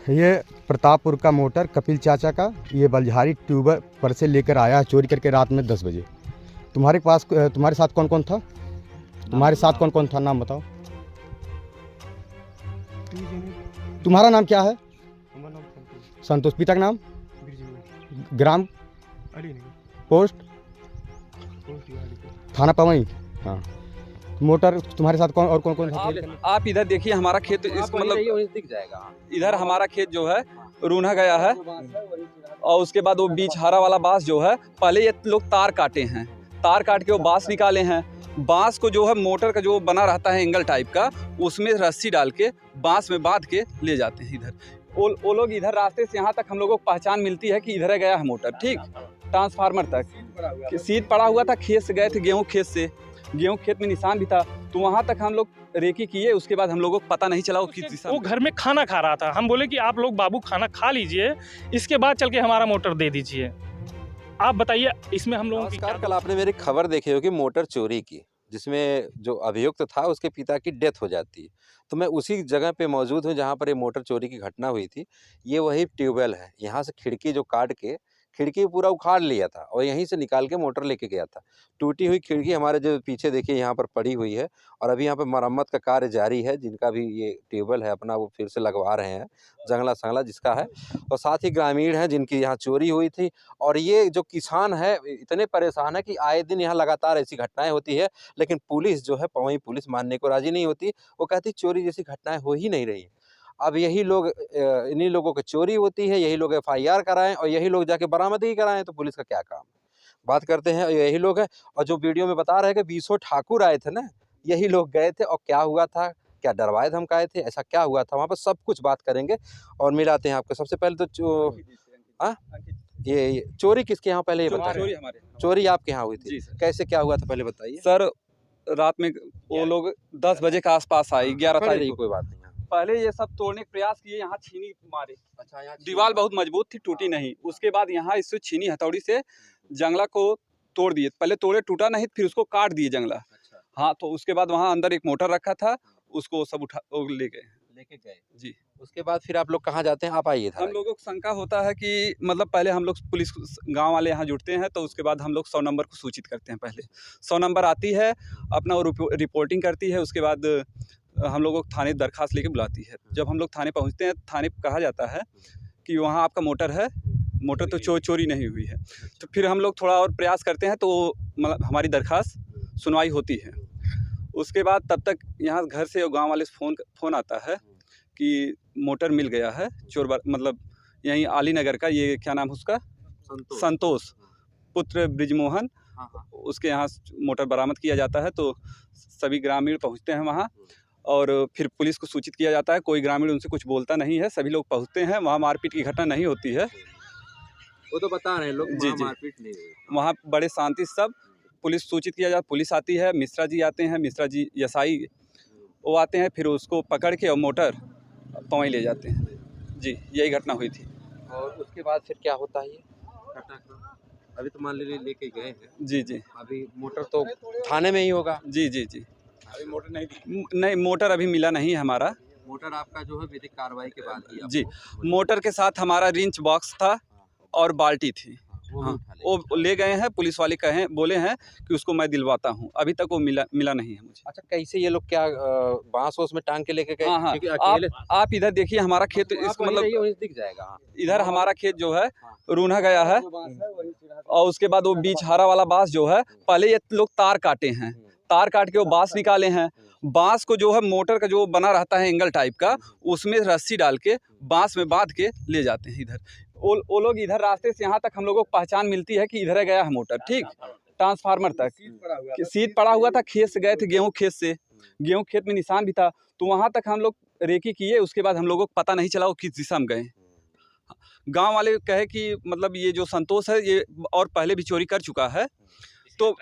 ये प्रतापपुर का मोटर कपिल चाचा का, ये बलझारी ट्यूबर पर से लेकर आया है चोरी करके रात में 10 बजे। तुम्हारे साथ कौन कौन था? तुम्हारे साथ कौन कौन था, नाम बताओ। तुम्हारा नाम क्या है? संतोष। पिता का नाम? ग्राम, पोस्ट, थाना पवई। हाँ, मोटर तुम्हारे साथ कौन और कौन कौन था? आप इधर देखिए, हमारा खेत इसको मतलब दिख जाएगा। इधर हमारा खेत जो है रूना गया है, और उसके बाद वो बीच हरा वाला बांस जो है, पहले ये लोग तार काटे हैं, तार काट के वो बांस निकाले हैं। बांस को जो है मोटर का जो बना रहता है एंगल टाइप का, उसमें रस्सी डाल के बांस में बांध के ले जाते हैं इधर। वो लोग इधर रास्ते से यहाँ तक हम लोगों को पहचान मिलती है कि इधर गया है मोटर, ठीक, ट्रांसफार्मर तक सीध पड़ा हुआ था। खेत से गए थे, गेहूँ खेत से, गेहूँ खेत में निशान भी था, तो वहाँ तक हम लोग रेकी किए। उसके बाद हम लोगों को पता नहीं चला वो किस दिशा वो घर में खाना खा रहा था। हम बोले कि आप लोग बाबू खाना खा लीजिए, इसके बाद चल के हमारा मोटर दे दीजिए। आप बताइए इसमें हम लोगों की क्या? कल आपने मेरी खबर देखी होगी मोटर चोरी की, जिसमें जो अभियुक्त था उसके पिता की डेथ हो जाती है। तो मैं उसी जगह पे मौजूद हूँ जहाँ पर ये मोटर चोरी की घटना हुई थी। ये वही ट्यूबवेल है, यहाँ से खिड़की जो काट के खिड़की पूरा उखाड़ लिया था और यहीं से निकाल के मोटर लेके गया था। टूटी हुई खिड़की हमारे जो पीछे देखिए यहाँ पर पड़ी हुई है, और अभी यहाँ पर मरम्मत का कार्य जारी है। जिनका भी ये ट्यूबवेल है अपना, वो फिर से लगवा रहे हैं, जंगला संगला जिसका है। और साथ ही ग्रामीण हैं जिनकी यहाँ चोरी हुई थी। और ये जो किसान है इतने परेशान है कि आए दिन यहाँ लगातार ऐसी घटनाएं होती है, लेकिन पुलिस जो है, पवई पुलिस मानने को राजी नहीं होती। वो कहती चोरी जैसी घटनाएं हो ही नहीं रही। अब यही लोग, इन्हीं लोगों की चोरी होती है, यही लोग FIR कराएं और यही लोग जाके बरामदगी कराएं, तो पुलिस का क्या काम? बात करते हैं, यही लोग हैं। और जो वीडियो में बता रहे हैं कि 20 ठाकुर आए थे ना, यही लोग गए थे। और क्या हुआ था, क्या डरवाए धमकाए थे, ऐसा क्या हुआ था वहाँ पर, सब कुछ बात करेंगे और मिलाते हैं आपको। सबसे पहले तो ये चोरी किसके यहाँ, पहले ये बताइए। चोरी आपके यहाँ हुई थी, कैसे क्या हुआ था पहले बताइए। सर, रात में वो लोग 10 बजे के आसपास आए, 11 तारीख को। कोई बात नहीं। पहले ये सब तोड़ने का प्रयास किए, यहाँ छीनी मारे। अच्छा, यहाँ दीवार बहुत मजबूत थी, टूटी नहीं। उसके बाद यहाँ इससे छीनी हथौड़ी से जंगला को तोड़ दिए। पहले तोड़े, टूटा नहीं, फिर उसको काट दिए जंगला। अच्छा। हाँ, तो उसके बाद वहाँ अंदर एक मोटर रखा था, उसको सब लेके गए जी। उसके बाद फिर आप लोग कहाँ जाते हैं? आप आइए। हम लोगों को शंका होता है कि मतलब पहले हम लोग पुलिस गांव वाले यहाँ जुड़ते हैं, तो उसके बाद हम लोग 100 नंबर को सूचित करते हैं। पहले 100 नंबर आती है, अपना वो रिपोर्टिंग करती है। उसके बाद हम लोगों को थाने दरखास्त लेके बुलाती है। जब हम लोग थाने पहुँचते हैं, थाने पर कहा जाता है कि वहाँ आपका मोटर है, मोटर तो चोरी नहीं हुई है। तो फिर हम लोग थोड़ा और प्रयास करते हैं, तो मतलब हमारी दरखास्त सुनवाई होती है। उसके बाद तब तक यहाँ घर से गाँव वाले से फ़ोन आता है कि मोटर मिल गया है चोर, मतलब यहीं आली नगर का, ये क्या नाम है उसका, संतोष पुत्र ब्रिजमोहन, उसके यहाँ मोटर बरामद किया जाता है। तो सभी ग्रामीण पहुँचते हैं वहाँ, और फिर पुलिस को सूचित किया जाता है। कोई ग्रामीण उनसे कुछ बोलता नहीं है, सभी लोग पहुँचते हैं। वहाँ मारपीट की घटना नहीं होती है, वो तो बता रहे हैं लोग। जी, मारपीट नहीं हुई। वहाँ बड़े शांति से सब पुलिस सूचित किया जाता, पुलिस आती है, मिश्रा जी आते हैं, मिश्रा जी यसाई वो आते हैं, फिर उसको पकड़ के और मोटर पवई ले जाते हैं जी। यही घटना हुई थी। और उसके बाद फिर क्या होता है? ये अभी तो मान लीजिए लेके गए हैं। जी जी। अभी मोटर तो थाने में ही होगा। जी जी जी। अभी मोटर नहीं, मोटर अभी मिला नहीं है हमारा। मोटर आपका जो है विधिक कार्रवाई के बाद ही जी, मोटर के साथ हमारा रिंच बॉक्स था और बाल्टी थी। हाँ, वो ले गए हैं। पुलिस वाले बोले हैं कि उसको मैं दिलवाता हूँ। अभी तक वो मिला नहीं है मुझे। अच्छा, कैसे ये लोग क्या बांस में टांग के लेके गए? हाँ हाँ, आप इधर देखिए, हमारा खेत इसको मतलब दिख जाएगा। इधर हमारा खेत जो है रूना गया है, और उसके बाद वो बीच हरा वाला बांस जो है, पहले ये लोग तार काटे हैं, तार काट के वो बांस निकाले हैं। बांस को जो है मोटर का जो बना रहता है एंगल टाइप का, उसमें रस्सी डाल के बांस में बांध के ले जाते हैं इधर। वो लोग इधर रास्ते से यहाँ तक हम लोगों को पहचान मिलती है कि इधर गया है मोटर, ठीक, ट्रांसफार्मर तक सीध पड़ा हुआ था। खेत से गए थे, गेहूँ खेत से, गेहूँ खेत में निशान भी था, तो वहाँ तक हम लोग रेकी किए। उसके बाद हम लोगों को पता नहीं चला वो किस दिशा में गए। गांव वाले कहे कि मतलब ये जो संतोष है, ये और पहले भी चोरी कर चुका है, तो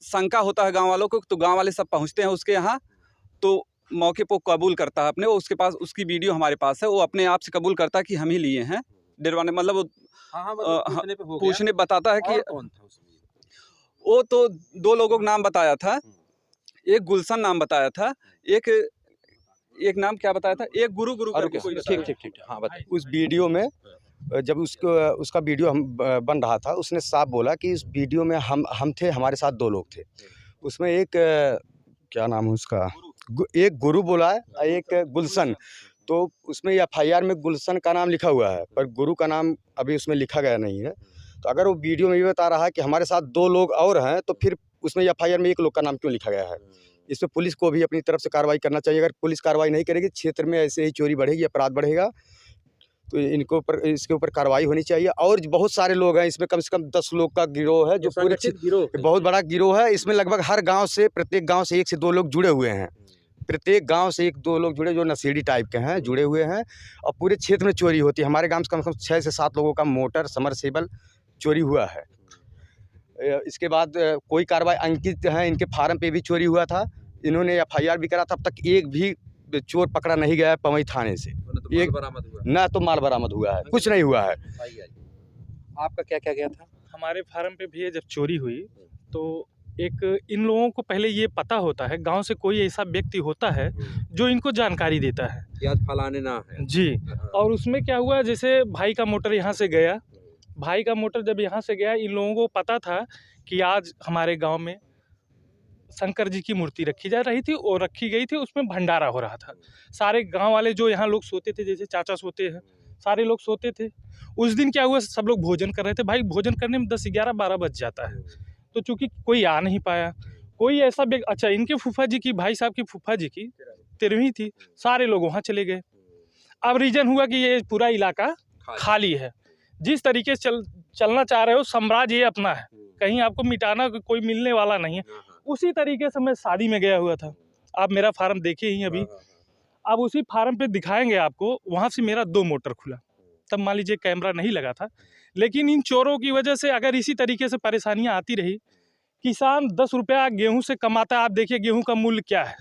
शंका होता है गांव वालों को। तो गांव वाले सब पहुंचते हैं उसके यहाँ, तो मौके पर कबूल करता है अपने, वो उसके पास उसकी वीडियो हमारे पास है, वो अपने आप से कबूल करता है कि हम ही लिए हैं डरवाने, मतलब वो पूछने बताता है कि कौन था उसमें? वो तो 2 लोगों का नाम बताया था। एक गुलशन नाम बताया था, एक नाम क्या बताया था, एक गुरु करके कोई बताया। ठीक हाँ बताइए। उस वीडियो में जब उसका वीडियो बन रहा था, उसने साफ बोला कि इस वीडियो में हम थे, हमारे साथ 2 लोग थे। उसमें एक क्या नाम है उसका, एक गुरु बोला है और एक गुलशन। तो उसमें एफआईआर में गुलशन का नाम लिखा हुआ है, पर गुरु का नाम अभी उसमें लिखा गया नहीं है। तो अगर वो वीडियो में ये बता रहा है कि हमारे साथ 2 लोग और हैं, तो फिर उसमें एफआईआर में 1 लोग का नाम क्यों लिखा गया है? इसमें पुलिस को भी अपनी तरफ से कार्रवाई करना चाहिए। अगर पुलिस कार्रवाई नहीं करेगी, क्षेत्र में ऐसे ही चोरी बढ़ेगी, अपराध बढ़ेगा। तो इसके ऊपर कार्रवाई होनी चाहिए। और बहुत सारे लोग हैं इसमें, कम से कम 10 लोग का गिरोह है, जो पूरे गिरोह बहुत बड़ा गिरोह है। इसमें लगभग हर गांव से, प्रत्येक गांव से 1 से 2 लोग जुड़े हुए हैं। प्रत्येक गांव से 1-2 लोग जुड़े, जो नशेड़ी टाइप के हैं, जुड़े हुए हैं। और पूरे क्षेत्र में चोरी होती है। हमारे गांव से कम 6 से 7 लोगों का मोटर समरसेबल चोरी हुआ है। इसके बाद कोई कार्रवाई, अंकित हैं, इनके फार्म पे भी चोरी हुआ था। इन्होंने एफआईआर भी करा, तब तक एक भी चोर पकड़ा नहीं गया है पवई थाने से। एक ना तो माल बरामद हुआ है, कुछ नहीं हुआ है। आपका क्या क्या गया था? हमारे फार्म पे भी जब चोरी हुई तो एक इन लोगों को पहले ये पता होता है, गांव से कोई ऐसा व्यक्ति होता है जो इनको जानकारी देता है कि आज फलाने ना है जी। और उसमें क्या हुआ, जैसे भाई का मोटर यहाँ से गया, भाई का मोटर जब यहाँ से गया, इन लोगों को पता था कि आज हमारे गांव में शंकर जी की मूर्ति रखी जा रही थी और रखी गई थी, उसमें भंडारा हो रहा था। सारे गांव वाले जो यहाँ लोग सोते थे, जैसे चाचा सोते हैं, सारे लोग सोते थे। उस दिन क्या हुआ, सब लोग भोजन कर रहे थे। भाई भोजन करने में 10, 11, 12 बज जाता है। तो चूंकि कोई आ नहीं पाया, कोई ऐसा अच्छा, इनके फूफा जी की, भाई साहब की फूफा जी की 13वीं थी, सारे लोग वहाँ चले गए। अब रीजन हुआ कि ये पूरा इलाका खाली है। जिस तरीके से चलना चाह रहे हो, साम्राज्य ये अपना है, कहीं आपको मिटाना कोई मिलने वाला नहीं है। उसी तरीके से मैं शादी में गया हुआ था। आप मेरा फार्म देखे ही अभी। अब उसी फार्म पे दिखाएंगे आपको, वहाँ से मेरा 2 मोटर खुला। तब मान लीजिए कैमरा नहीं लगा था, लेकिन इन चोरों की वजह से अगर इसी तरीके से परेशानियां आती रही, किसान 10 रुपया गेहूं से कमाता है। आप देखिए गेहूं का मूल्य क्या है।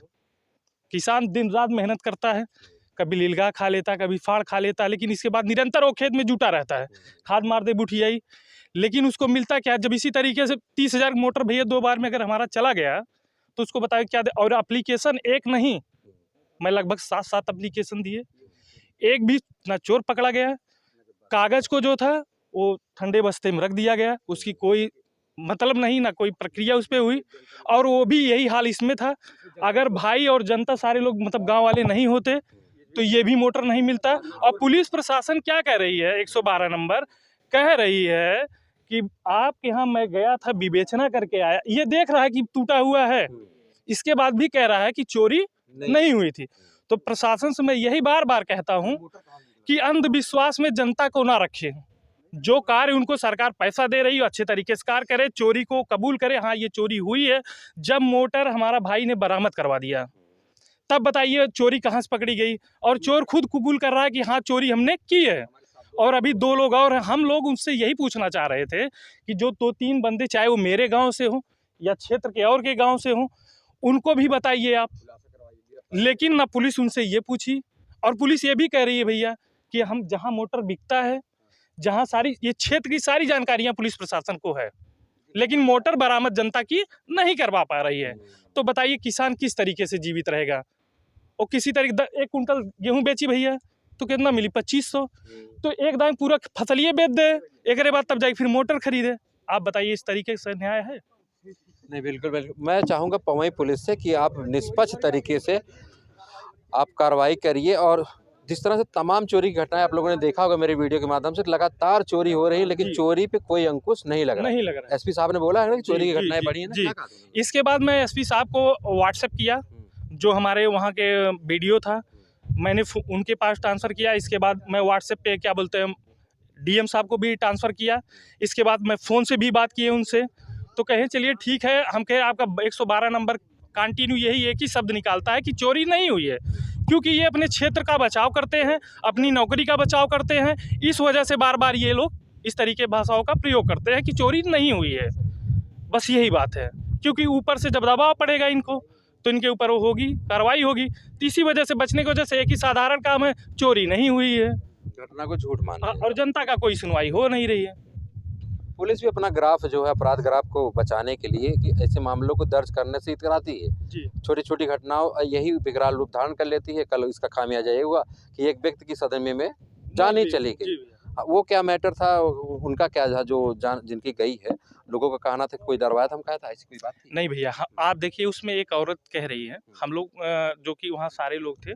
किसान दिन रात मेहनत करता है, कभी लीलगा खा लेता, कभी फाड़ खा लेता, लेकिन इसके बाद निरंतर वो खेत में जुटा रहता है, खाद मार दे बुठियाई, लेकिन उसको मिलता क्या? जब इसी तरीके से 30,000 मोटर भैया 2 बार में अगर हमारा चला गया, तो उसको बताया क्या दे। और एप्लीकेशन एक नहीं, मैं लगभग 7 एप्लीकेशन दिए, एक भी ना चोर पकड़ा गया। कागज को जो था वो ठंडे बस्ते में रख दिया गया, उसकी कोई मतलब नहीं, ना कोई प्रक्रिया उस पर हुई। और वो भी यही हाल इसमें था। अगर भाई और जनता सारे लोग मतलब गांव वाले नहीं होते तो ये भी मोटर नहीं मिलता। और पुलिस प्रशासन क्या कह रही है, 112 नंबर कह रही है कि आपके यहाँ मैं गया था, विवेचना करके आया, ये देख रहा है कि टूटा हुआ है, इसके बाद भी कह रहा है कि चोरी नहीं हुई थी। तो प्रशासन से मैं यही बार बार कहता हूँ कि अंधविश्वास में जनता को ना रखे। जो कार्य उनको सरकार पैसा दे रही है, अच्छे तरीके से कार्य करे, चोरी को कबूल करे, हाँ ये चोरी हुई है। जब मोटर हमारा भाई ने बरामद करवा दिया, तब बताइए चोरी कहाँ से पकड़ी गई। और चोर खुद कबूल कर रहा है कि हाँ चोरी हमने की है। और अभी 2 लोग और हैं। हम लोग उनसे यही पूछना चाह रहे थे कि जो 2-3 बंदे, चाहे वो मेरे गांव से हो या क्षेत्र के और के गांव से हो, उनको भी बताइए आप। लेकिन ना पुलिस उनसे ये पूछी। और पुलिस ये भी कह रही है भैया कि हम जहां मोटर बिकता है, जहां सारी ये क्षेत्र की सारी जानकारियां पुलिस प्रशासन को है, लेकिन मोटर बरामद जनता की नहीं करवा पा रही है। तो बताइए किसान किस तरीके से जीवित रहेगा। और किसी तरीके 1 कुंटल गेहूं बेची भैया तो कितना मिली? 2500। तो एक दाम पूरा फसलिए बेच दे, एक बाद तब जाके फिर मोटर खरीदे। आप बताइए इस तरीके से न्याय है? नहीं, बिल्कुल बिल्कुल। मैं चाहूँगा पवई पुलिस से कि आप निष्पक्ष तरीके से आप कार्रवाई करिए। और जिस तरह से तमाम चोरी की घटनाएं आप लोगों ने देखा होगा मेरे वीडियो के माध्यम से, लगातार चोरी हो रही है, लेकिन चोरी पे कोई अंकुश नहीं लग रहा। एसपी साहब ने बोला है ना कि चोरी की घटनाएं बढ़ी है ना। इसके बाद मैं एसपी साहब को व्हाट्सएप किया, जो हमारे वहाँ के वीडियो था मैंने उनके पास ट्रांसफ़र किया। इसके बाद मैं व्हाट्सएप पे क्या बोलते हैं डीएम साहब को भी ट्रांसफ़र किया। इसके बाद मैं फ़ोन से भी बात किए उनसे, तो कहें चलिए ठीक है। हम कहे आपका 112 नंबर कंटिन्यू यही एक ही शब्द निकालता है कि चोरी नहीं हुई है, क्योंकि ये अपने क्षेत्र का बचाव करते हैं, अपनी नौकरी का बचाव करते हैं। इस वजह से बार बार ये लोग इस तरीके भाषाओं का प्रयोग करते हैं कि चोरी नहीं हुई है। बस यही बात है, क्योंकि ऊपर से जब दबाव पड़ेगा इनको तो इनके ऊपर वो होगी, कार्रवाई होगी। तो इसी वजह से बचने की वजह से एक ही साधारण काम है, चोरी नहीं हुई है, घटना को झूठ माना और जनता का कोई सुनवाई हो नहीं रही है। पुलिस भी अपना ग्राफ जो है अपराध ग्राफ को बचाने के लिए कि ऐसे मामलों को दर्ज करने से इतराती है। जी छोटी छोटी घटनाओं यही विकराल रूप धारण कर लेती है। कल इसका खामियाजा ये हुआ कि एक व्यक्ति की सदमे में जान ही चली गई। जी भैया। वो क्या मैटर था, उनका क्या था, जो जान जिनकी गई है, लोगों का कहना था कोई डरवाया धमकाया था, ऐसी कोई बात थी? नहीं भैया, आप देखिए उसमें एक औरत कह रही है, हम लोग जो कि वहाँ सारे लोग थे,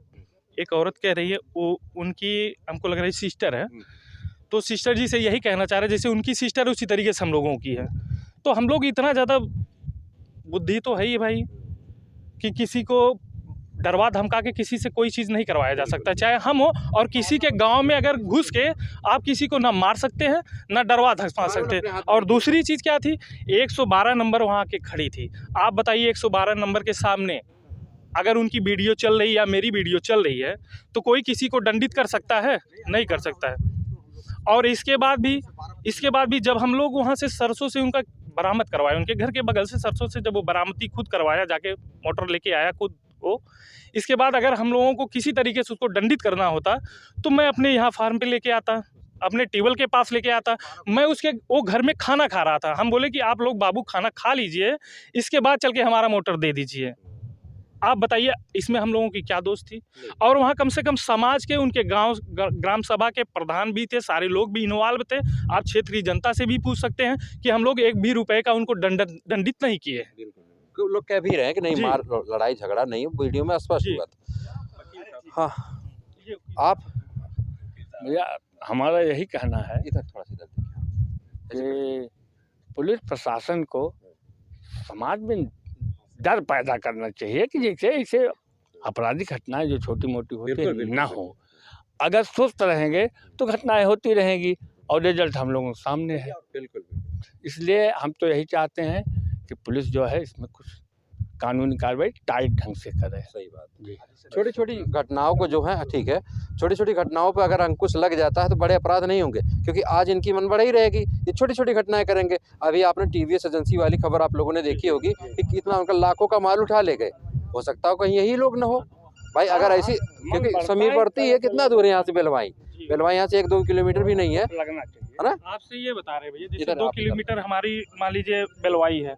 एक औरत कह रही है वो उनकी हमको लग रहा है सिस्टर है, तो सिस्टर जी से यही कहना चाह रहे हैं जैसे उनकी सिस्टर उसी तरीके से हम लोगों की है। तो हम लोग इतना ज़्यादा बुद्धि तो है ही भाई कि किसी को डरवा धमका के किसी से कोई चीज़ नहीं करवाया जा सकता, चाहे हम हो। और किसी के गांव में अगर घुस के आप किसी को ना मार सकते हैं ना डरवा धमका सकते हैं। और दूसरी चीज़ क्या थी, 112 नंबर वहाँ के खड़ी थी। आप बताइए 112 नंबर के सामने अगर उनकी वीडियो चल रही है या मेरी वीडियो चल रही है तो कोई किसी को दंडित कर सकता है? नहीं कर सकता है। और इसके बाद भी जब हम लोग वहाँ से सरसों से उनका बरामद करवाया, उनके घर के बगल से सरसों से जब वो बरामदी खुद करवाया, जाके मोटर लेके आया खुद वो, इसके बाद अगर हम लोगों को किसी तरीके से उसको दंडित करना होता तो मैं अपने यहाँ फार्म पे लेके आता, अपने टेबल के पास लेके आता। मैं वो घर में खाना खा रहा था, हम बोले कि आप लोग बाबू खाना खा लीजिए, इसके बाद चल के हमारा मोटर दे दीजिए। आप बताइए इसमें हम लोगों की क्या दोष थी? और वहाँ कम से कम समाज के उनके गांव ग्राम सभा के प्रधान भी थे, सारे लोग भी इन्वॉल्व थे। आप क्षेत्रीय जनता से भी पूछ सकते हैं कि हम लोग एक भी रुपए का उनको दंडित नहीं किए। लोग कह भी रहे हैं कि नहीं, मार लड़ाई झगड़ा नहीं, वीडियो में स्पष्ट हुआ था। हाँ, आप भैया हमारा यही कहना है इधर थोड़ा सा कि पुलिस प्रशासन को समाज में डर पैदा करना चाहिए कि जैसे ऐसे आपराधिक घटनाएं जो छोटी मोटी होती है ना हो। अगर सुस्त रहेंगे तो घटनाएं होती रहेंगी और रिजल्ट हम लोगों के सामने है। बिल्कुल। इसलिए हम तो यही चाहते हैं कि पुलिस जो है इसमें कुछ कानूनी कार्रवाई टाइट ढंग से करे। सही बात जी। छोटी छोटी घटनाओं को जो है ठीक है, छोटी छोटी घटनाओं पर अगर अंकुश लग जाता है तो बड़े अपराध नहीं होंगे, क्योंकि आज इनकी मन बढ़ी रहेगी, ये छोटी छोटी घटनाएं करेंगे। अभी आपने टीवीएस एजेंसी वाली खबर आप लोगों ने देखी होगी कि कितना उनका लाखों का माल उठा ले गए। हो सकता हो कहीं यही लोग न हो भाई, अगर ऐसी, क्योंकि समीर पड़ती है कितना दूर है यहाँ से बेलवाई यहाँ से 1-2 किलोमीटर भी नहीं है, लगना चाहिए है ना? आपसे ये बता रहे हैं भैया, जैसे इधर 2 आप किलोमीटर हमारी मान लीजिए बेलवाई है,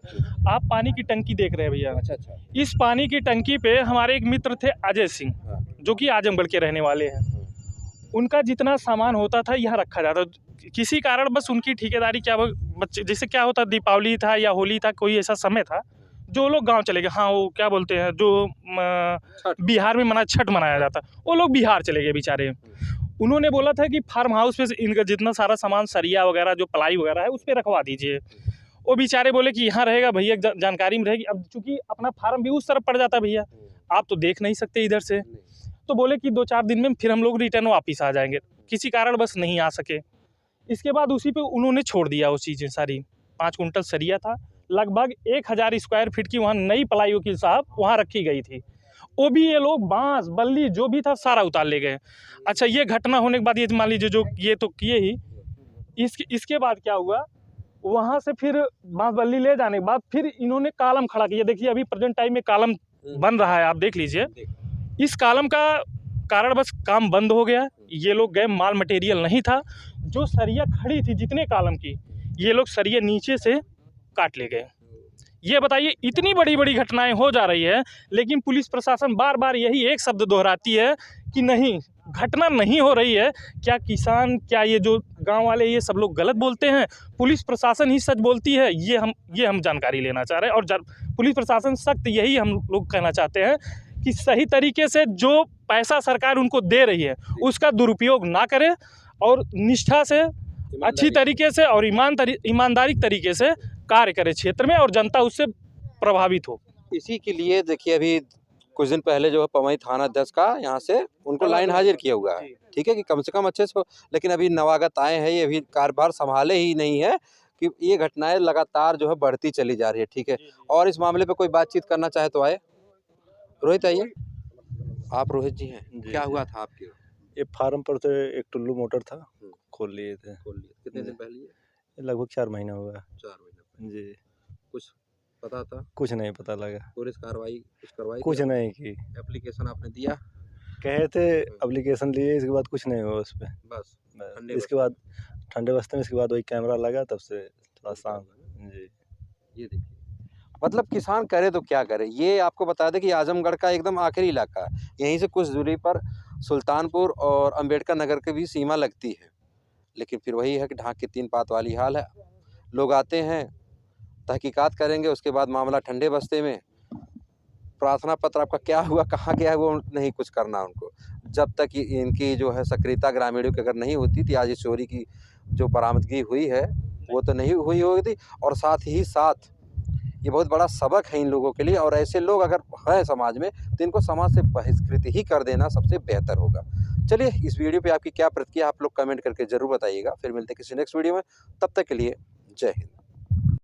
आप पानी की टंकी देख रहे हैं भैया। अच्छा। इस पानी की टंकी पे हमारे एक मित्र थे अजय सिंह, जो कि आजमगढ़ के रहने वाले हैं। उनका जितना सामान होता था यहाँ रखा जाता, किसी कारण बस उनकी ठेकेदारी क्या बच्चे जैसे क्या होता, दीपावली था या होली था, कोई ऐसा समय था जो लोग गांव चले गए। हाँ, वो क्या बोलते हैं जो बिहार में छठ मनाया जाता, वो लोग बिहार चले गए बेचारे। उन्होंने बोला था कि फार्म हाउस पे इनका जितना सारा सामान सरिया वगैरह जो प्लाई वगैरह है उस पर रखवा दीजिए। वो बेचारे बोले कि यहाँ रहेगा भैया, जानकारी में रहेगी। अब चूंकि अपना फार्म भी उस तरफ पड़ जाता भैया, आप तो देख नहीं सकते इधर से, तो बोले कि 2-4 दिन में फिर हम लोग रिटर्न वापस आ जाएंगे। किसी कारण बस नहीं आ सके। इसके बाद उसी पे उन्होंने छोड़ दिया वो चीज़ें सारी। 5 कुंटल सरिया था, लगभग 1000 स्क्वायर फीट की वहाँ नई प्लाई वकील साहब वहाँ रखी गई थी, वो भी ये लोग बांस बल्ली जो भी था सारा उतार ले गए। अच्छा, ये घटना होने के बाद ये मान लीजिए जो ये तो किए ही, इसके बाद क्या हुआ, वहाँ से फिर बांस बल्ली ले जाने के बाद फिर इन्होंने कॉलम खड़ा किया। देखिए अभी प्रेजेंट टाइम में कॉलम बन रहा है, आप देख लीजिए। इस कॉलम का कारण बस काम बंद हो गया। ये लोग गए, माल मटेरियल नहीं था, जो सरिया खड़ी थी जितने कॉलम की, ये लोग सरिया नीचे से काट ले गए। ये बताइए, इतनी बड़ी बड़ी घटनाएं हो जा रही है, लेकिन पुलिस प्रशासन बार बार यही एक शब्द दोहराती है कि नहीं, घटना नहीं हो रही है। क्या किसान, क्या ये जो गांव वाले, ये सब लोग गलत बोलते हैं? पुलिस प्रशासन ही सच बोलती है? ये हम जानकारी लेना चाह रहे हैं। और पुलिस प्रशासन सख्त यही हम लोग कहना चाहते हैं कि सही तरीके से जो पैसा सरकार उनको दे रही है उसका दुरुपयोग ना करे, और निष्ठा से, अच्छी तरीके से और ईमानदारी तरीके से कार्य करे क्षेत्र में, और जनता उससे प्रभावित हो। इसी के लिए देखिए, अभी कुछ दिन पहले जो है पवई थाना अध्यक्ष का यहाँ से उनको लाइन हाजिर किया हुआ है, ठीक है, कि कम से कम अच्छे से। लेकिन अभी नवागत आए हैं, ये अभी कार्यभार संभाले ही नहीं है कि ये घटनाएं लगातार जो है बढ़ती चली जा रही है, ठीक है। और इस मामले पे कोई बातचीत करना चाहे तो आए। रोहित आइए। आप रोहित जी हैं, क्या हुआ था आपके? ये फार्म पर तो एक टुल्लू मोटर था, खोल लिए थे। कितने दिन पहले? लगभग 4 महीना हुआ। 4 महीने जी। कुछ पता था? कुछ नहीं पता लगा। पुलिस कार्रवाई कुछ करवाई? कुछ नहीं की। एप्लीकेशन आपने दिया? कहे थे एप्लीकेशन लिए, इसके बाद कुछ नहीं हुआ उस पर। बस इसके बाद ठंडे बस्ते में, इसके बाद वही कैमरा लगा, तब से थोड़ा शांत। जी। ये देखिए, मतलब किसान करे तो क्या करे। ये आपको बता दें कि आजमगढ़ का एकदम आखिरी इलाका है। यहीं से कुछ दूरी पर सुल्तानपुर और अंबेडकर नगर की भी सीमा लगती है। लेकिन फिर वही है कि ढाक की तीन पात वाली हाल है। लोग आते हैं, तहकीकात करेंगे, उसके बाद मामला ठंडे बस्ते में। प्रार्थना पत्र आपका क्या हुआ, कहाँ गया है, वो नहीं कुछ करना उनको। जब तक इनकी जो है सक्रियता ग्रामीणों की अगर नहीं होती थी, आज इस चोरी की जो बरामदगी हुई है वो तो नहीं हुई होती। और साथ ही साथ ये बहुत बड़ा सबक है इन लोगों के लिए। और ऐसे लोग अगर हैं समाज में तो इनको समाज से बहिष्कृत ही कर देना सबसे बेहतर होगा। चलिए, इस वीडियो पे आपकी क्या प्रतिक्रिया आप लोग कमेंट करके ज़रूर बताइएगा। फिर मिलते हैं किसी नेक्स्ट वीडियो में, तब तक के लिए जय हिंद।